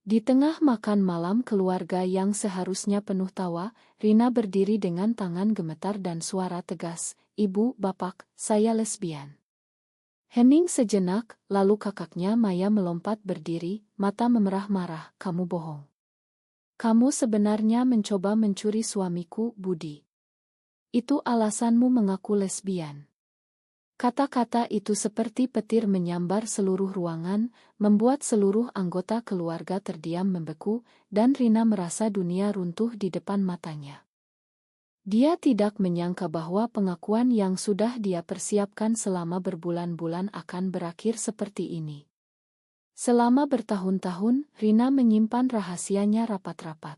Di tengah makan malam keluarga yang seharusnya penuh tawa, Rina berdiri dengan tangan gemetar dan suara tegas, "Ibu, Bapak, saya lesbian." Hening sejenak, lalu kakaknya Maya melompat berdiri, mata memerah marah, "Kamu bohong. Kamu sebenarnya mencoba mencuri suamiku, Budi. Itu alasanmu mengaku lesbian." Kata-kata itu seperti petir menyambar seluruh ruangan, membuat seluruh anggota keluarga terdiam membeku, dan Rina merasa dunia runtuh di depan matanya. Dia tidak menyangka bahwa pengakuan yang sudah dia persiapkan selama berbulan-bulan akan berakhir seperti ini. Selama bertahun-tahun, Rina menyimpan rahasianya rapat-rapat.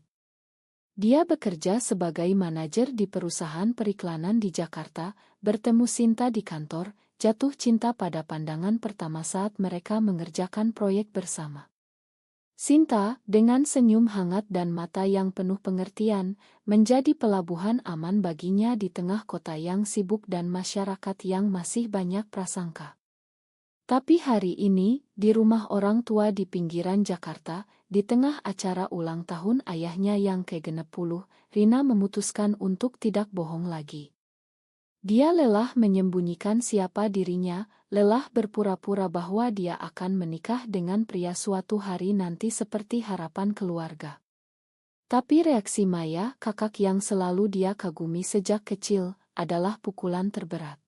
Dia bekerja sebagai manajer di perusahaan periklanan di Jakarta, bertemu Sinta di kantor, jatuh cinta pada pandangan pertama saat mereka mengerjakan proyek bersama. Sinta, dengan senyum hangat dan mata yang penuh pengertian, menjadi pelabuhan aman baginya di tengah kota yang sibuk dan masyarakat yang masih banyak prasangka. Tapi hari ini, di rumah orang tua di pinggiran Jakarta, di tengah acara ulang tahun ayahnya yang ke-60, Rina memutuskan untuk tidak bohong lagi. Dia lelah menyembunyikan siapa dirinya, lelah berpura-pura bahwa dia akan menikah dengan pria suatu hari nanti seperti harapan keluarga. Tapi reaksi Maya, kakak yang selalu dia kagumi sejak kecil, adalah pukulan terberat.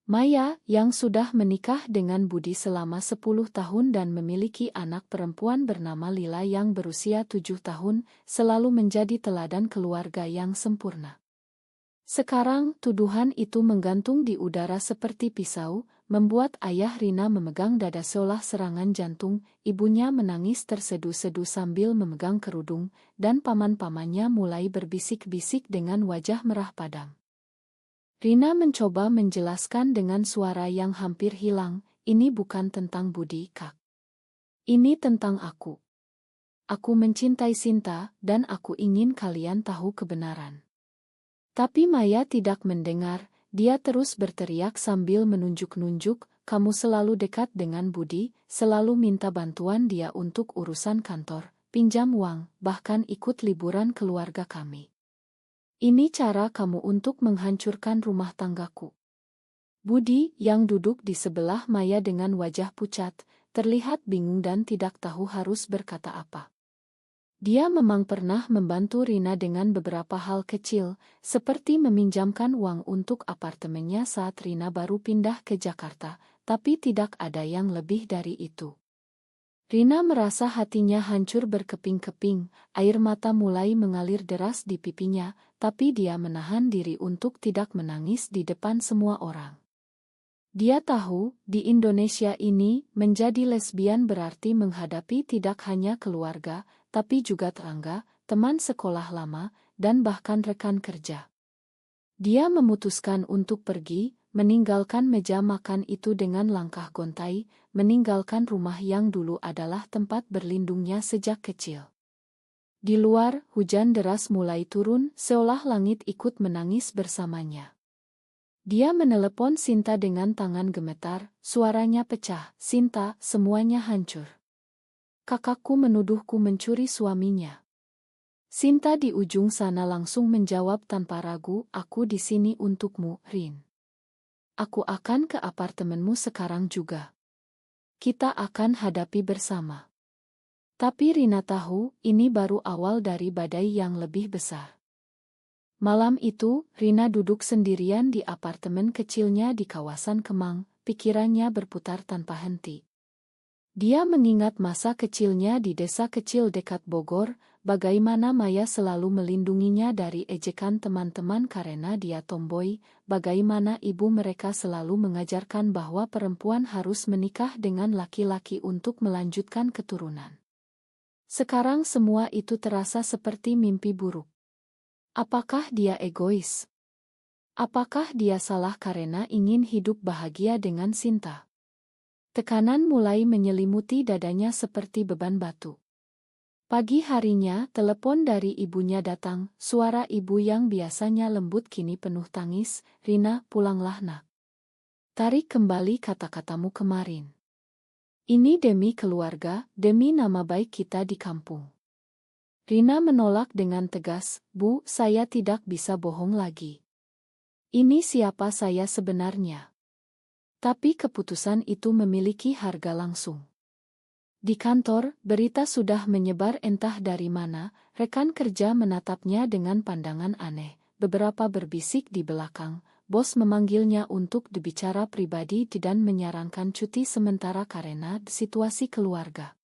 Maya, yang sudah menikah dengan Budi selama 10 tahun dan memiliki anak perempuan bernama Lila yang berusia 7 tahun, selalu menjadi teladan keluarga yang sempurna. Sekarang, tuduhan itu menggantung di udara seperti pisau, membuat ayah Rina memegang dada seolah serangan jantung, ibunya menangis terseduh-seduh sambil memegang kerudung, dan paman-pamannya mulai berbisik-bisik dengan wajah merah padam. Rina mencoba menjelaskan dengan suara yang hampir hilang, "Ini bukan tentang Budi, Kak. Ini tentang aku. Aku mencintai Sinta, dan aku ingin kalian tahu kebenaran." Tapi Maya tidak mendengar, dia terus berteriak sambil menunjuk-nunjuk, "Kamu selalu dekat dengan Budi, selalu minta bantuan dia untuk urusan kantor, pinjam uang, bahkan ikut liburan keluarga kami. Ini cara kamu untuk menghancurkan rumah tanggaku." Budi, yang duduk di sebelah Maya dengan wajah pucat, terlihat bingung dan tidak tahu harus berkata apa. Dia memang pernah membantu Rina dengan beberapa hal kecil, seperti meminjamkan uang untuk apartemennya saat Rina baru pindah ke Jakarta, tapi tidak ada yang lebih dari itu. Rina merasa hatinya hancur berkeping-keping, air mata mulai mengalir deras di pipinya, tapi dia menahan diri untuk tidak menangis di depan semua orang. Dia tahu, di Indonesia ini, menjadi lesbian berarti menghadapi tidak hanya keluarga, tapi juga tetangga, teman sekolah lama, dan bahkan rekan kerja. Dia memutuskan untuk pergi, meninggalkan meja makan itu dengan langkah gontai, meninggalkan rumah yang dulu adalah tempat berlindungnya sejak kecil. Di luar, hujan deras mulai turun, seolah langit ikut menangis bersamanya. Dia menelepon Sinta dengan tangan gemetar, suaranya pecah, "Sinta, semuanya hancur. Kakakku menuduhku mencuri suaminya." Sinta di ujung sana langsung menjawab tanpa ragu, "Aku di sini untukmu, Rin. Aku akan ke apartemenmu sekarang juga. Kita akan hadapi bersama." Tapi Rina tahu, ini baru awal dari badai yang lebih besar. Malam itu, Rina duduk sendirian di apartemen kecilnya di kawasan Kemang, pikirannya berputar tanpa henti. Dia mengingat masa kecilnya di desa kecil dekat Bogor, bagaimana Maya selalu melindunginya dari ejekan teman-teman karena dia tomboy, bagaimana ibu mereka selalu mengajarkan bahwa perempuan harus menikah dengan laki-laki untuk melanjutkan keturunan. Sekarang semua itu terasa seperti mimpi buruk. Apakah dia egois? Apakah dia salah karena ingin hidup bahagia dengan Sinta? Tekanan mulai menyelimuti dadanya seperti beban batu. Pagi harinya, telepon dari ibunya datang, suara ibu yang biasanya lembut kini penuh tangis, "Rina, pulanglah nak. Tarik kembali kata-katamu kemarin. Ini demi keluarga, demi nama baik kita di kampung. Rina menolak dengan tegas, Bu, saya tidak bisa bohong lagi. Ini siapa saya sebenarnya. Tapi keputusan itu memiliki harga langsung. Di kantor, berita sudah menyebar entah dari mana, rekan kerja menatapnya dengan pandangan aneh. Beberapa berbisik di belakang, bos memanggilnya untuk dibicara pribadi dan menyarankan cuti sementara karena situasi keluarga.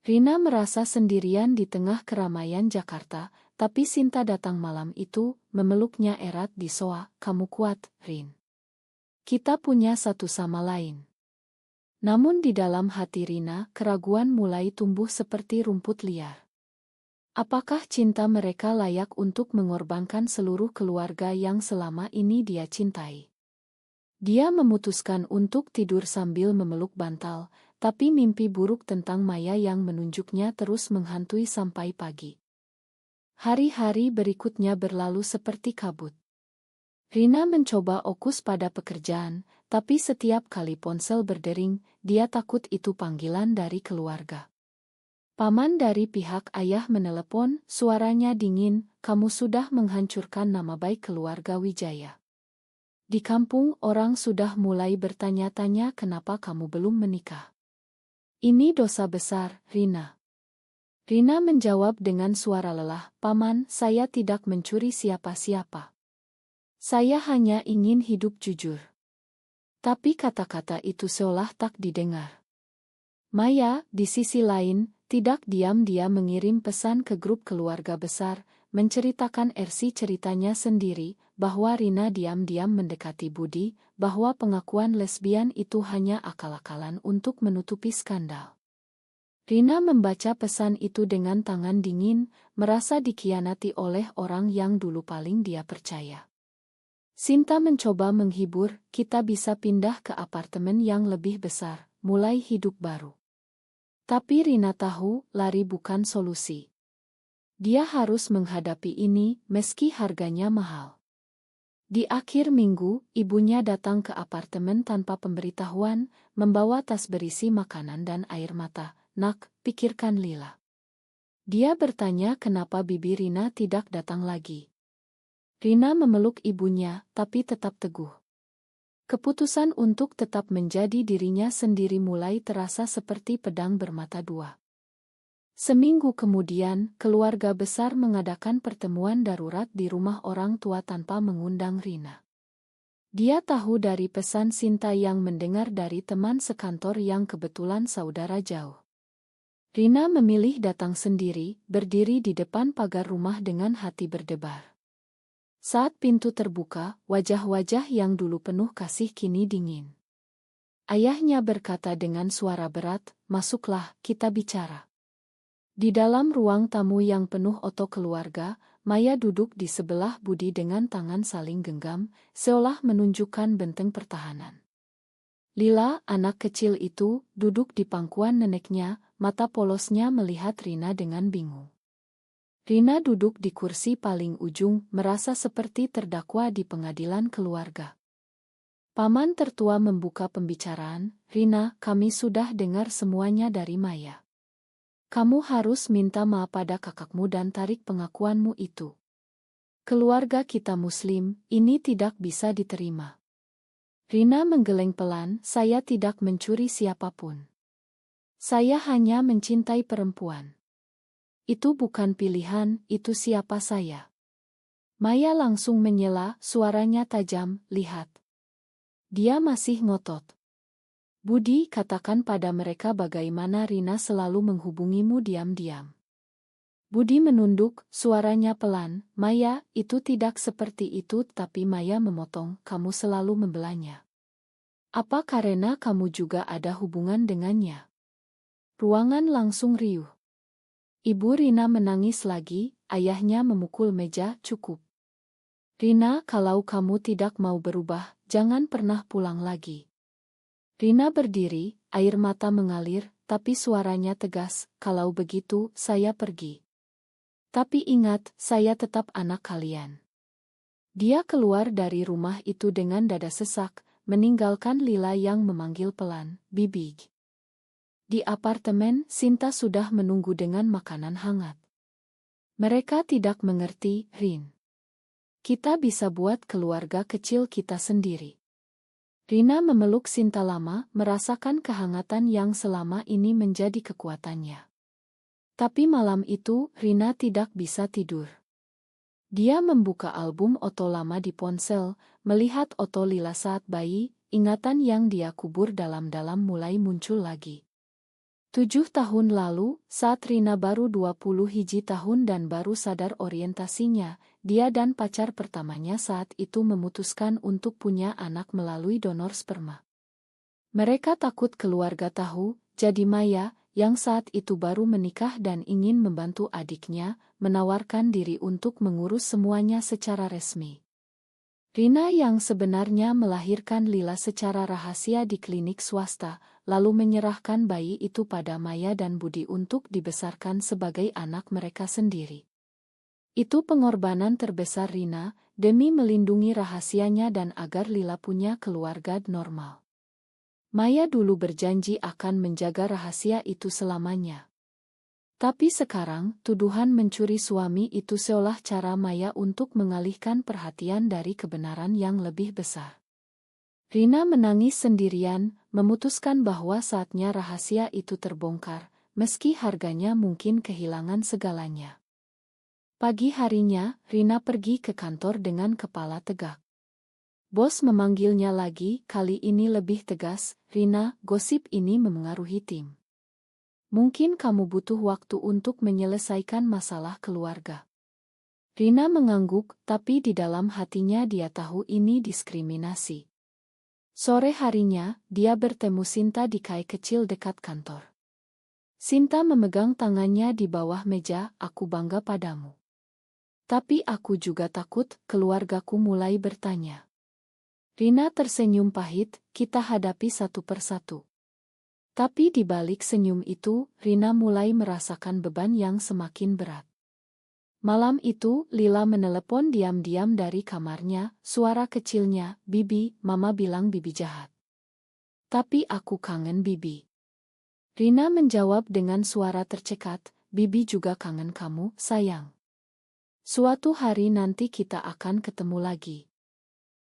Rina merasa sendirian di tengah keramaian Jakarta, tapi Sinta datang malam itu, memeluknya erat di soa, kamu kuat, Rin. Kita punya satu sama lain. Namun di dalam hati Rina, keraguan mulai tumbuh seperti rumput liar. Apakah cinta mereka layak untuk mengorbankan seluruh keluarga yang selama ini dia cintai? Dia memutuskan untuk tidur sambil memeluk bantal, tapi mimpi buruk tentang Maya yang menunjuknya terus menghantui sampai pagi. Hari-hari berikutnya berlalu seperti kabut. Rina mencoba fokus pada pekerjaan, tapi setiap kali ponsel berdering, dia takut itu panggilan dari keluarga. Paman dari pihak ayah menelepon, suaranya dingin, kamu sudah menghancurkan nama baik keluarga Wijaya. Di kampung orang sudah mulai bertanya-tanya kenapa kamu belum menikah. Ini dosa besar, Rina. Rina menjawab dengan suara lelah, Paman, saya tidak mencuri siapa-siapa. Saya hanya ingin hidup jujur. Tapi kata-kata itu seolah tak didengar. Maya, di sisi lain, tidak diam-diam mengirim pesan ke grup keluarga besar, menceritakan versi ceritanya sendiri, bahwa Rina diam-diam mendekati Budi, bahwa pengakuan lesbian itu hanya akal-akalan untuk menutupi skandal. Rina membaca pesan itu dengan tangan dingin, merasa dikhianati oleh orang yang dulu paling dia percaya. Sinta mencoba menghibur, kita bisa pindah ke apartemen yang lebih besar, mulai hidup baru. Tapi Rina tahu, lari bukan solusi. Dia harus menghadapi ini, meski harganya mahal. Di akhir minggu, ibunya datang ke apartemen tanpa pemberitahuan, membawa tas berisi makanan dan air mata. Nak, pikirkan Lila. Dia bertanya kenapa bibi Rina tidak datang lagi. Rina memeluk ibunya, tapi tetap teguh. Keputusan untuk tetap menjadi dirinya sendiri mulai terasa seperti pedang bermata dua. Seminggu kemudian, keluarga besar mengadakan pertemuan darurat di rumah orang tua tanpa mengundang Rina. Dia tahu dari pesan Sinta yang mendengar dari teman sekantor yang kebetulan saudara jauh. Rina memilih datang sendiri, berdiri di depan pagar rumah dengan hati berdebar. Saat pintu terbuka, wajah-wajah yang dulu penuh kasih kini dingin. Ayahnya berkata dengan suara berat, masuklah, kita bicara. Di dalam ruang tamu yang penuh oto keluarga, Maya duduk di sebelah Budi dengan tangan saling genggam, seolah menunjukkan benteng pertahanan. Lila, anak kecil itu, duduk di pangkuan neneknya, mata polosnya melihat Rina dengan bingung. Rina duduk di kursi paling ujung, merasa seperti terdakwa di pengadilan keluarga. Paman tertua membuka pembicaraan, Rina, kami sudah dengar semuanya dari Maya. Kamu harus minta maaf pada kakakmu dan tarik pengakuanmu itu. Keluarga kita Muslim, ini tidak bisa diterima. Rina menggeleng pelan, saya tidak mencuri siapapun. Saya hanya mencintai perempuan. Itu bukan pilihan, itu siapa saya. Maya langsung menyela, suaranya tajam, lihat. Dia masih ngotot. Budi, katakan pada mereka bagaimana Rina selalu menghubungimu diam-diam. Budi menunduk, suaranya pelan, Maya, itu tidak seperti itu, tapi Maya memotong, kamu selalu membelanya. Apa karena kamu juga ada hubungan dengannya? Ruangan langsung riuh. Ibu Rina menangis lagi, ayahnya memukul meja, cukup. Rina, kalau kamu tidak mau berubah, jangan pernah pulang lagi. Rina berdiri, air mata mengalir, tapi suaranya tegas, kalau begitu, saya pergi. Tapi ingat, saya tetap anak kalian. Dia keluar dari rumah itu dengan dada sesak, meninggalkan Lila yang memanggil pelan, Bibi. Di apartemen, Sinta sudah menunggu dengan makanan hangat. Mereka tidak mengerti, Rin. Kita bisa buat keluarga kecil kita sendiri. Rina memeluk Sinta lama, merasakan kehangatan yang selama ini menjadi kekuatannya. Tapi malam itu, Rina tidak bisa tidur. Dia membuka album Otto lama di ponsel, melihat Otto lila saat bayi, ingatan yang dia kubur dalam-dalam mulai muncul lagi. 7 tahun lalu, saat Rina baru 21 tahun dan baru sadar orientasinya, dia dan pacar pertamanya saat itu memutuskan untuk punya anak melalui donor sperma. Mereka takut keluarga tahu, jadi Maya, yang saat itu baru menikah dan ingin membantu adiknya, menawarkan diri untuk mengurus semuanya secara resmi. Rina yang sebenarnya melahirkan Lila secara rahasia di klinik swasta, lalu menyerahkan bayi itu pada Maya dan Budi untuk dibesarkan sebagai anak mereka sendiri. Itu pengorbanan terbesar Rina, demi melindungi rahasianya dan agar Lila punya keluarga normal. Maya dulu berjanji akan menjaga rahasia itu selamanya. Tapi sekarang, tuduhan mencuri suami itu seolah cara Maya untuk mengalihkan perhatian dari kebenaran yang lebih besar. Rina menangis sendirian, memutuskan bahwa saatnya rahasia itu terbongkar, meski harganya mungkin kehilangan segalanya. Pagi harinya, Rina pergi ke kantor dengan kepala tegak. Bos memanggilnya lagi, kali ini lebih tegas, "Rina, gosip ini memengaruhi tim. Mungkin kamu butuh waktu untuk menyelesaikan masalah keluarga." Rina mengangguk, tapi di dalam hatinya dia tahu ini diskriminasi. Sore harinya, dia bertemu Sinta di kai kecil dekat kantor. Sinta memegang tangannya di bawah meja, "Aku bangga padamu. Tapi aku juga takut," keluargaku mulai bertanya. Rina tersenyum pahit, "Kita hadapi satu persatu." Tapi di balik senyum itu, Rina mulai merasakan beban yang semakin berat. Malam itu, Lila menelepon diam-diam dari kamarnya, suara kecilnya, "Bibi, Mama bilang Bibi jahat. Tapi aku kangen Bibi." Rina menjawab dengan suara tercekat, "Bibi juga kangen kamu, sayang. Suatu hari nanti kita akan ketemu lagi."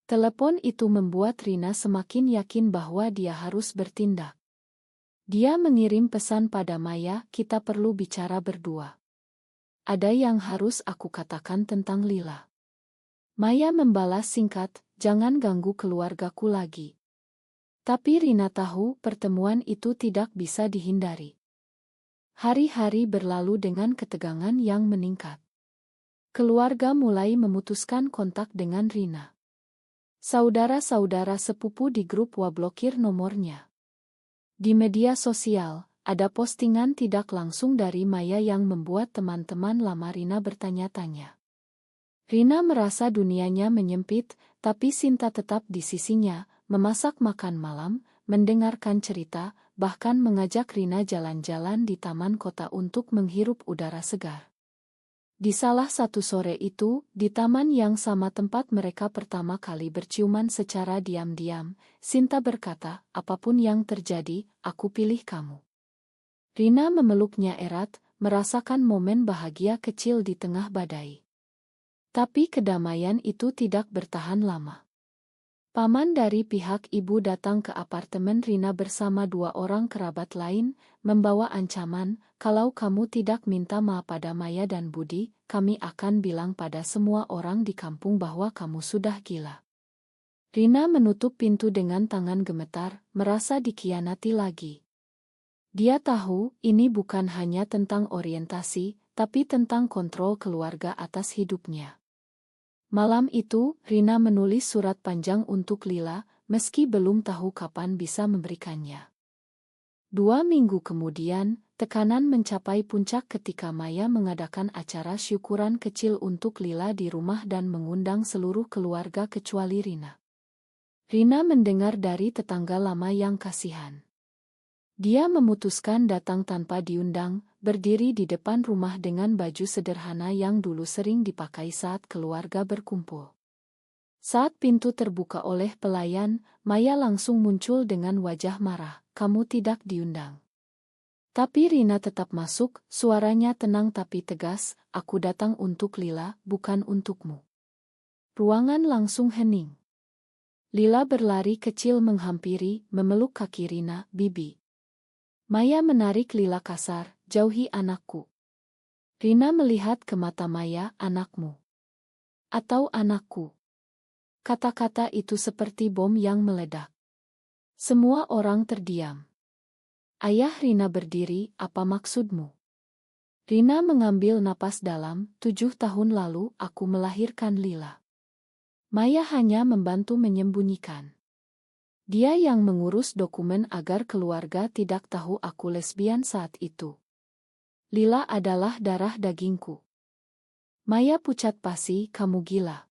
Telepon itu membuat Rina semakin yakin bahwa dia harus bertindak. Dia mengirim pesan pada Maya, "Kita perlu bicara berdua. Ada yang harus aku katakan tentang Lila." Maya membalas singkat, "Jangan ganggu keluargaku lagi." Tapi Rina tahu pertemuan itu tidak bisa dihindari. Hari-hari berlalu dengan ketegangan yang meningkat. Keluarga mulai memutuskan kontak dengan Rina. Saudara-saudara sepupu di grup WA blokir nomornya. Di media sosial, ada postingan tidak langsung dari Maya yang membuat teman-teman lama Rina bertanya-tanya. Rina merasa dunianya menyempit, tapi Sinta tetap di sisinya, memasak makan malam, mendengarkan cerita, bahkan mengajak Rina jalan-jalan di taman kota untuk menghirup udara segar. Di salah satu sore itu, di taman yang sama tempat mereka pertama kali berciuman secara diam-diam, Sinta berkata, "Apapun yang terjadi, aku pilih kamu." Rina memeluknya erat, merasakan momen bahagia kecil di tengah badai. Tapi kedamaian itu tidak bertahan lama. Paman dari pihak ibu datang ke apartemen Rina bersama 2 orang kerabat lain, membawa ancaman, "Kalau kamu tidak minta maaf pada Maya dan Budi, kami akan bilang pada semua orang di kampung bahwa kamu sudah gila." Rina menutup pintu dengan tangan gemetar, merasa dikhianati lagi. Dia tahu, ini bukan hanya tentang orientasi, tapi tentang kontrol keluarga atas hidupnya. Malam itu, Rina menulis surat panjang untuk Lila, meski belum tahu kapan bisa memberikannya. 2 minggu kemudian, tekanan mencapai puncak ketika Maya mengadakan acara syukuran kecil untuk Lila di rumah dan mengundang seluruh keluarga kecuali Rina. Rina mendengar dari tetangga lama yang kasihan. Dia memutuskan datang tanpa diundang, berdiri di depan rumah dengan baju sederhana yang dulu sering dipakai saat keluarga berkumpul. Saat pintu terbuka oleh pelayan, Maya langsung muncul dengan wajah marah, "Kamu tidak diundang." Tapi Rina tetap masuk, suaranya tenang tapi tegas, "Aku datang untuk Lila, bukan untukmu." Ruangan langsung hening. Lila berlari kecil menghampiri, memeluk kaki Rina, "Bibi." Maya menarik Lila kasar, "Jauhi anakku." Rina melihat ke mata Maya, "Anakmu. Atau anakku." Kata-kata itu seperti bom yang meledak. Semua orang terdiam. Ayah Rina berdiri, "Apa maksudmu?" Rina mengambil napas dalam, 7 tahun lalu aku melahirkan Lila. Maya hanya membantu menyembunyikan. Dia yang mengurus dokumen agar keluarga tidak tahu aku lesbian saat itu. Lila adalah darah dagingku. Maya pucat pasi, "Kamu gila.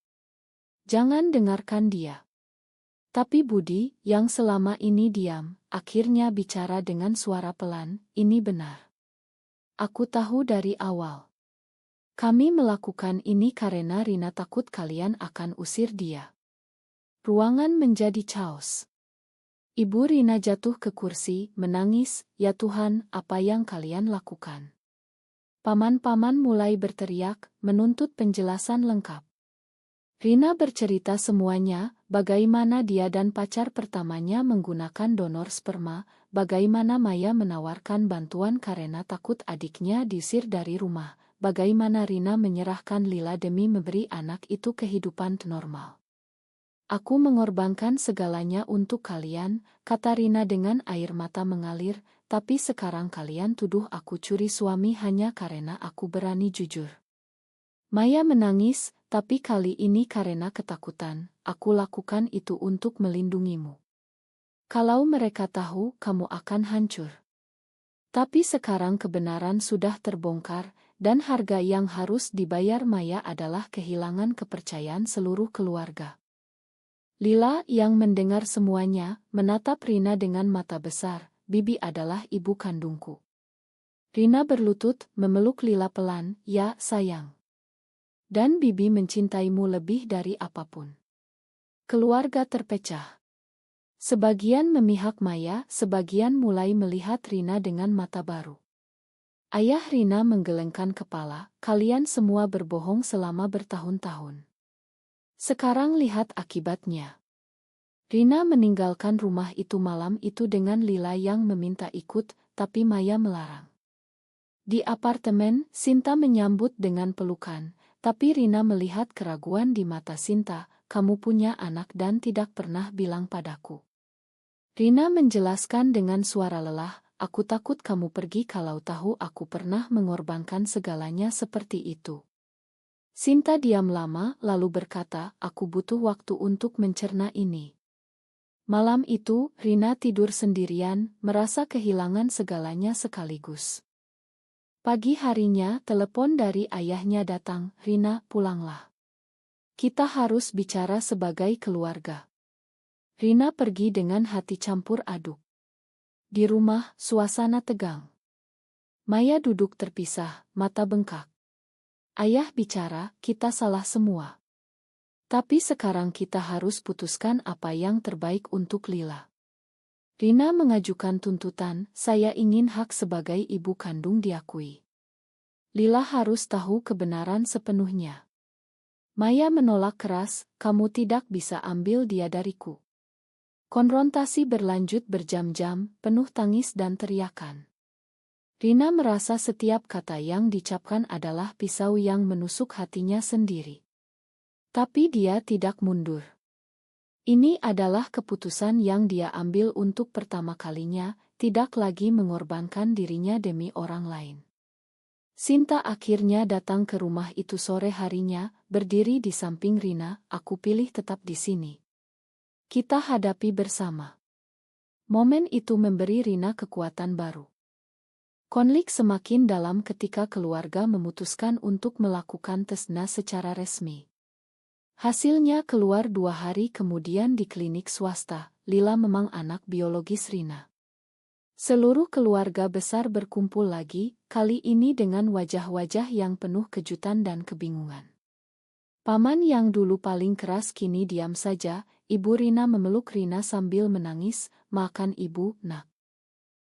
Jangan dengarkan dia." Tapi Budi, yang selama ini diam, akhirnya bicara dengan suara pelan, "Ini benar. Aku tahu dari awal. Kami melakukan ini karena Rina takut kalian akan usir dia." Ruangan menjadi chaos. Ibu Rina jatuh ke kursi, menangis, "Ya Tuhan, apa yang kalian lakukan?" Paman-paman mulai berteriak, menuntut penjelasan lengkap. Rina bercerita semuanya, bagaimana dia dan pacar pertamanya menggunakan donor sperma, bagaimana Maya menawarkan bantuan karena takut adiknya diusir dari rumah, bagaimana Rina menyerahkan Lila demi memberi anak itu kehidupan normal. "Aku mengorbankan segalanya untuk kalian," kata Rina dengan air mata mengalir, "tapi sekarang kalian tuduh aku curi suami hanya karena aku berani jujur." Maya menangis, "Tapi kali ini karena ketakutan, aku lakukan itu untuk melindungimu. Kalau mereka tahu, kamu akan hancur." Tapi sekarang kebenaran sudah terbongkar, dan harga yang harus dibayar Maya adalah kehilangan kepercayaan seluruh keluarga. Lila yang mendengar semuanya, menatap Rina dengan mata besar, "Bibi adalah ibu kandungku." Rina berlutut, memeluk Lila pelan, "Ya, sayang. Dan Bibi mencintaimu lebih dari apapun." Keluarga terpecah. Sebagian memihak Maya, sebagian mulai melihat Rina dengan mata baru. Ayah Rina menggelengkan kepala, "Kalian semua berbohong selama bertahun-tahun. Sekarang lihat akibatnya." Rina meninggalkan rumah itu malam itu dengan Lila yang meminta ikut, tapi Maya melarang. Di apartemen, Sinta menyambut dengan pelukan, tapi Rina melihat keraguan di mata Sinta, "Kamu punya anak dan tidak pernah bilang padaku." Rina menjelaskan dengan suara lelah, "Aku takut kamu pergi kalau tahu aku pernah mengorbankan segalanya seperti itu." Sinta diam lama, lalu berkata, "Aku butuh waktu untuk mencerna ini." Malam itu, Rina tidur sendirian, merasa kehilangan segalanya sekaligus. Pagi harinya, telepon dari ayahnya datang, "Rina, pulanglah. Kita harus bicara sebagai keluarga." Rina pergi dengan hati campur aduk. Di rumah, suasana tegang. Maya duduk terpisah, mata bengkak. Ayah bicara, "Kita salah semua. Tapi sekarang kita harus putuskan apa yang terbaik untuk Lila." Rina mengajukan tuntutan, "Saya ingin hak sebagai ibu kandung diakui. Lila harus tahu kebenaran sepenuhnya." Maya menolak keras, "Kamu tidak bisa ambil dia dariku." Konfrontasi berlanjut berjam-jam, penuh tangis dan teriakan. Rina merasa setiap kata yang dicapkan adalah pisau yang menusuk hatinya sendiri. Tapi dia tidak mundur. Ini adalah keputusan yang dia ambil untuk pertama kalinya, tidak lagi mengorbankan dirinya demi orang lain. Sinta akhirnya datang ke rumah itu sore harinya, berdiri di samping Rina, "Aku pilih tetap di sini. Kita hadapi bersama." Momen itu memberi Rina kekuatan baru. Konflik semakin dalam ketika keluarga memutuskan untuk melakukan tes DNA secara resmi. Hasilnya keluar 2 hari kemudian di klinik swasta, Lila memang anak biologis Rina. Seluruh keluarga besar berkumpul lagi, kali ini dengan wajah-wajah yang penuh kejutan dan kebingungan. Paman yang dulu paling keras kini diam saja, Ibu Rina memeluk Rina sambil menangis, "Makan ibu, nak."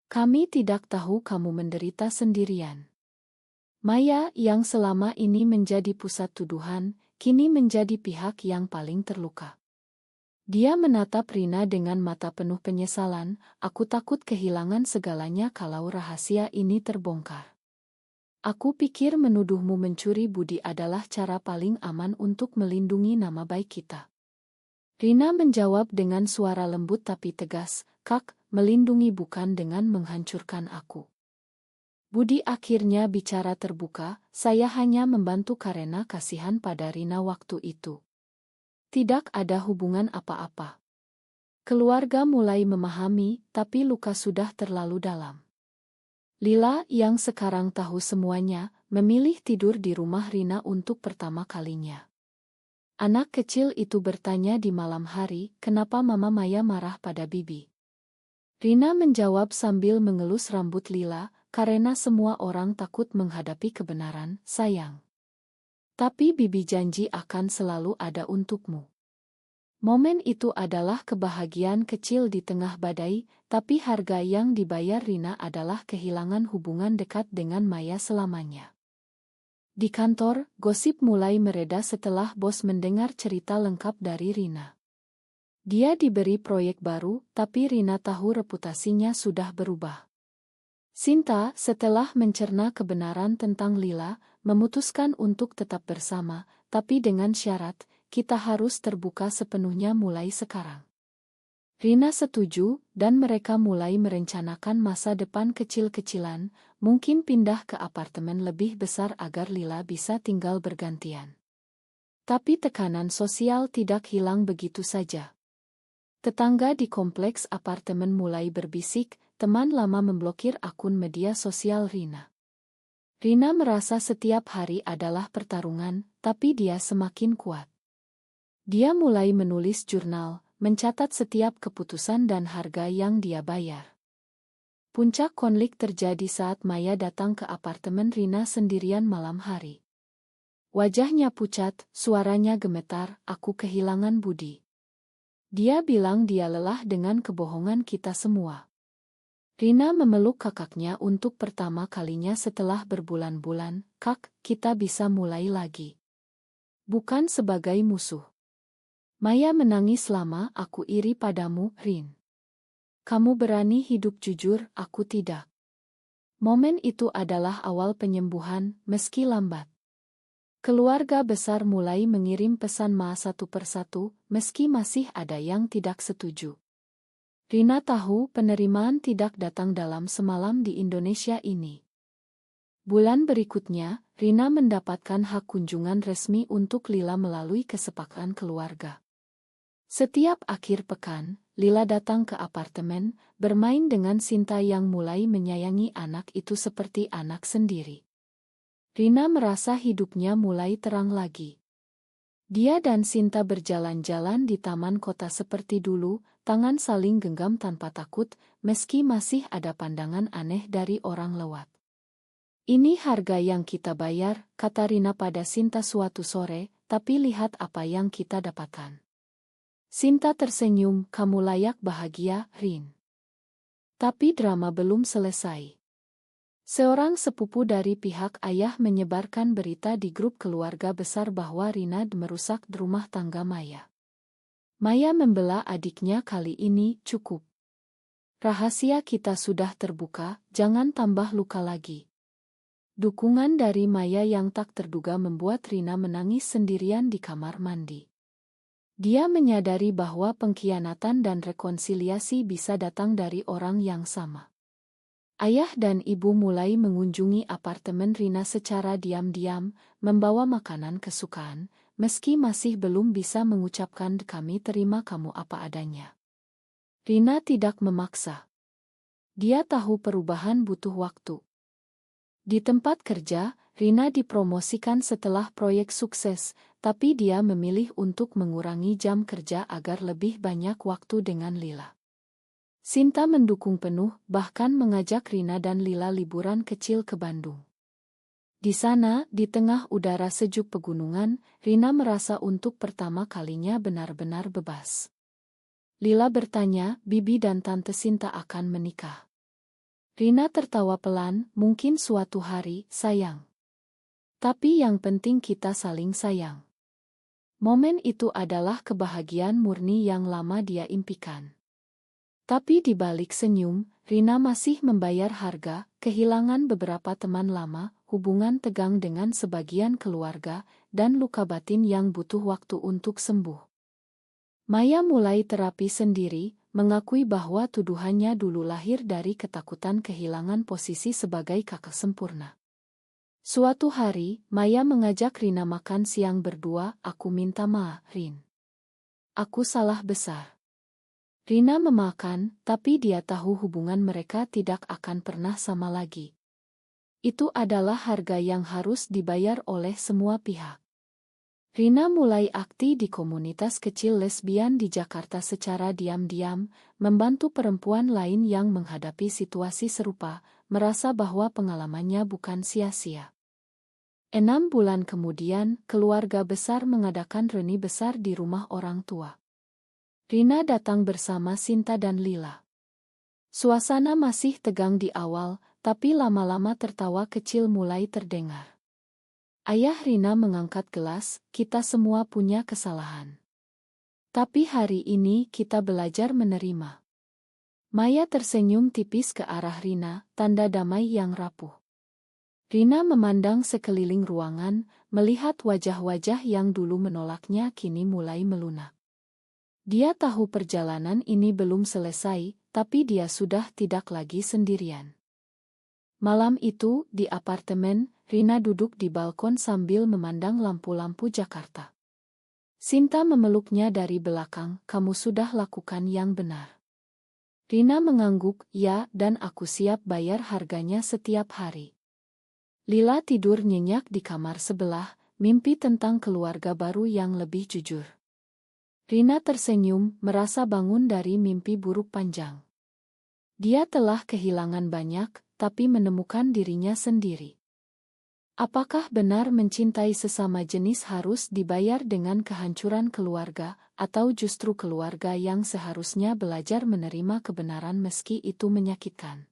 Kami tidak tahu kamu menderita sendirian. Maya yang selama ini menjadi pusat tuduhan, kini menjadi pihak yang paling terluka. Dia menatap Rina dengan mata penuh penyesalan. Aku takut kehilangan segalanya kalau rahasia ini terbongkar. Aku pikir menuduhmu mencuri budi adalah cara paling aman untuk melindungi nama baik kita. Rina menjawab dengan suara lembut tapi tegas, Kak, melindungi bukan dengan menghancurkan aku. Budi akhirnya bicara terbuka, saya hanya membantu karena kasihan pada Rina waktu itu. Tidak ada hubungan apa-apa. Keluarga mulai memahami, tapi luka sudah terlalu dalam. Lila yang sekarang tahu semuanya, memilih tidur di rumah Rina untuk pertama kalinya. Anak kecil itu bertanya di malam hari, kenapa Mama Maya marah pada Bibi? Rina menjawab sambil mengelus rambut Lila, karena semua orang takut menghadapi kebenaran, sayang. Tapi Bibi janji akan selalu ada untukmu. Momen itu adalah kebahagiaan kecil di tengah badai, tapi harga yang dibayar Rina adalah kehilangan hubungan dekat dengan Maya selamanya. Di kantor, gosip mulai mereda setelah bos mendengar cerita lengkap dari Rina. Dia diberi proyek baru, tapi Rina tahu reputasinya sudah berubah. Sinta, setelah mencerna kebenaran tentang Lila, memutuskan untuk tetap bersama, tapi dengan syarat, kita harus terbuka sepenuhnya mulai sekarang. Rina setuju, dan mereka mulai merencanakan masa depan kecil-kecilan, mungkin pindah ke apartemen lebih besar agar Lila bisa tinggal bergantian. Tapi tekanan sosial tidak hilang begitu saja. Tetangga di kompleks apartemen mulai berbisik, teman lama memblokir akun media sosial Rina. Rina merasa setiap hari adalah pertarungan, tapi dia semakin kuat. Dia mulai menulis jurnal, mencatat setiap keputusan dan harga yang dia bayar. Puncak konflik terjadi saat Maya datang ke apartemen Rina sendirian malam hari. Wajahnya pucat, suaranya gemetar, aku kehilangan budi. Dia bilang dia lelah dengan kebohongan kita semua. Rina memeluk kakaknya untuk pertama kalinya setelah berbulan-bulan, Kak, kita bisa mulai lagi. Bukan sebagai musuh. Maya menangis lama, aku iri padamu, Rin. Kamu berani hidup jujur, aku tidak. Momen itu adalah awal penyembuhan, meski lambat. Keluarga besar mulai mengirim pesan maaf satu persatu, meski masih ada yang tidak setuju. Rina tahu penerimaan tidak datang dalam semalam di Indonesia ini. Bulan berikutnya, Rina mendapatkan hak kunjungan resmi untuk Lila melalui kesepakatan keluarga. Setiap akhir pekan, Lila datang ke apartemen, bermain dengan Sinta yang mulai menyayangi anak itu seperti anak sendiri. Rina merasa hidupnya mulai terang lagi. Dia dan Sinta berjalan-jalan di taman kota seperti dulu, tangan saling genggam tanpa takut, meski masih ada pandangan aneh dari orang lewat. Ini harga yang kita bayar, kata Rina pada Sinta suatu sore, tapi lihat apa yang kita dapatkan. Sinta tersenyum, kamu layak bahagia, Rin. Tapi drama belum selesai. Seorang sepupu dari pihak ayah menyebarkan berita di grup keluarga besar bahwa Rina merusak rumah tangga Maya. Maya membela adiknya kali ini, cukup. Rahasia kita sudah terbuka, jangan tambah luka lagi. Dukungan dari Maya yang tak terduga membuat Rina menangis sendirian di kamar mandi. Dia menyadari bahwa pengkhianatan dan rekonsiliasi bisa datang dari orang yang sama. Ayah dan ibu mulai mengunjungi apartemen Rina secara diam-diam, membawa makanan kesukaan, meski masih belum bisa mengucapkan kami terima kamu apa adanya. Rina tidak memaksa. Dia tahu perubahan butuh waktu. Di tempat kerja, Rina dipromosikan setelah proyek sukses, tapi dia memilih untuk mengurangi jam kerja agar lebih banyak waktu dengan Lila. Sinta mendukung penuh, bahkan mengajak Rina dan Lila liburan kecil ke Bandung. Di sana, di tengah udara sejuk pegunungan, Rina merasa untuk pertama kalinya benar-benar bebas. Lila bertanya, Bibi dan Tante Sinta akan menikah. Rina tertawa pelan, mungkin suatu hari, sayang. Tapi yang penting kita saling sayang. Momen itu adalah kebahagiaan murni yang lama dia impikan. Tapi di balik senyum, Rina masih membayar harga, kehilangan beberapa teman lama, hubungan tegang dengan sebagian keluarga, dan luka batin yang butuh waktu untuk sembuh. Maya mulai terapi sendiri, mengakui bahwa tuduhannya dulu lahir dari ketakutan kehilangan posisi sebagai kakak sempurna. Suatu hari, Maya mengajak Rina makan siang berdua. Aku minta maaf, Rin. Aku salah besar. Rina memakan, tapi dia tahu hubungan mereka tidak akan pernah sama lagi. Itu adalah harga yang harus dibayar oleh semua pihak. Rina mulai aktif di komunitas kecil lesbian di Jakarta secara diam-diam, membantu perempuan lain yang menghadapi situasi serupa, merasa bahwa pengalamannya bukan sia-sia. 6 bulan kemudian, keluarga besar mengadakan reuni besar di rumah orang tua. Rina datang bersama Sinta dan Lila. Suasana masih tegang di awal, tapi lama-lama tertawa kecil mulai terdengar. Ayah Rina mengangkat gelas, kita semua punya kesalahan. Tapi hari ini kita belajar menerima. Maya tersenyum tipis ke arah Rina, tanda damai yang rapuh. Rina memandang sekeliling ruangan, melihat wajah-wajah yang dulu menolaknya kini mulai melunak. Dia tahu perjalanan ini belum selesai, tapi dia sudah tidak lagi sendirian. Malam itu, di apartemen, Rina duduk di balkon sambil memandang lampu-lampu Jakarta. Sinta memeluknya dari belakang, kamu sudah lakukan yang benar. Rina mengangguk, ya, dan aku siap bayar harganya setiap hari. Lila tidur nyenyak di kamar sebelah, mimpi tentang keluarga baru yang lebih jujur. Rina tersenyum, merasa bangun dari mimpi buruk panjang. Dia telah kehilangan banyak, tapi menemukan dirinya sendiri. Apakah benar mencintai sesama jenis harus dibayar dengan kehancuran keluarga, atau justru keluarga yang seharusnya belajar menerima kebenaran meski itu menyakitkan?